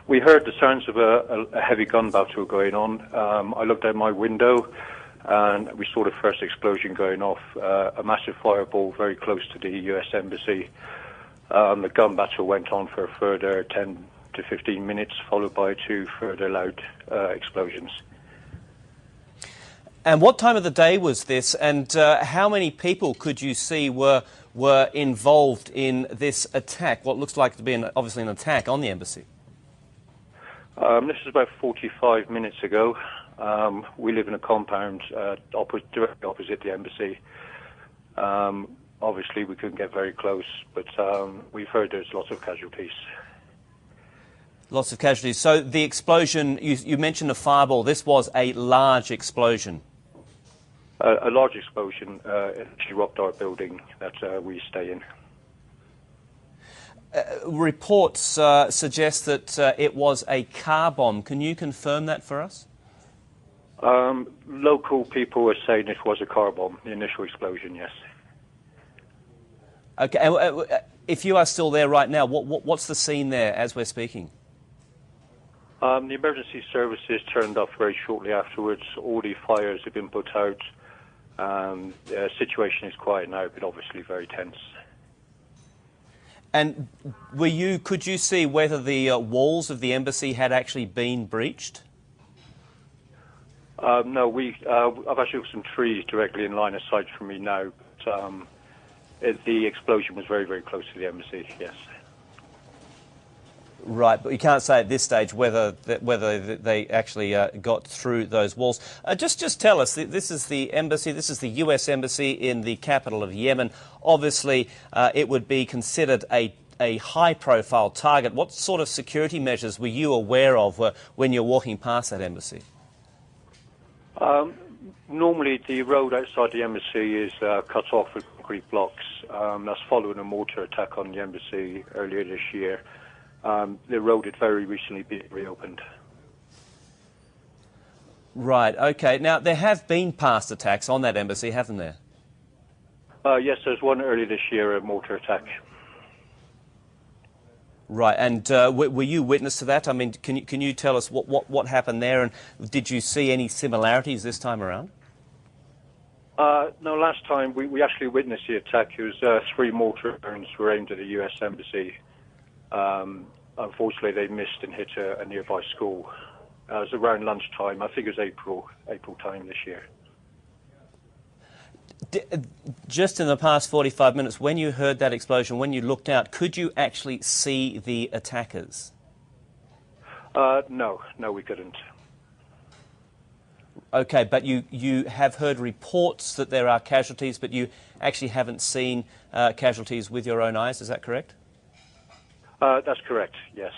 We heard the sounds of a heavy gun battle going on. I looked out my window and we saw the first explosion going off, a massive fireball very close to the US Embassy. The gun battle went on for a further 10 to 15 minutes, followed by 2 further loud explosions. And what time of the day was this, and how many people could you see were involved in this attack, what looks like to be obviously an attack on the embassy? This is about 45 minutes ago. We live in a compound directly opposite the embassy. Obviously, we couldn't get very close, but we've heard there's lots of casualties. Lots of casualties. So the explosion, you mentioned a fireball. This was a large explosion. A large explosion actually rocked our building that we stay in. Reports suggest that it was a car bomb. Can you confirm that for us? Local people are saying it was a car bomb, the initial explosion, yes. Okay, if you are still there right now, what's the scene there as we're speaking? The emergency services turned up very shortly afterwards. All the fires have been put out. The situation is quiet now, but obviously very tense. And could you see whether the walls of the embassy had actually been breached? No, I've actually got some trees directly in line of sight from me now. But, the explosion was very, very close to the embassy, yes. Right, but you can't say at this stage whether they actually got through those walls. Just tell us, this is the embassy, this is the US Embassy in the capital of Yemen. Obviously, it would be considered a high-profile target. What sort of security measures were you aware of when you're walking past that embassy? Normally, the road outside the embassy is cut off with concrete blocks. That's following a mortar attack on the embassy earlier this year. The road had very recently been reopened. Right, okay. Now, there have been past attacks on that embassy, haven't there? Yes, there's one earlier this year, a mortar attack. Right, and were you witness to that? I mean, can you tell us what happened there, and did you see any similarities this time around? No, last time we actually witnessed the attack. It was 3 mortar rounds were aimed at the US Embassy. Unfortunately, they missed and hit a nearby school. It was around lunchtime. I think it was April time this year. Just in the past 45 minutes, when you heard that explosion, when you looked out, could you actually see the attackers? No, we couldn't. Okay, but you have heard reports that there are casualties, but you actually haven't seen casualties with your own eyes, is that correct? That's correct, yes.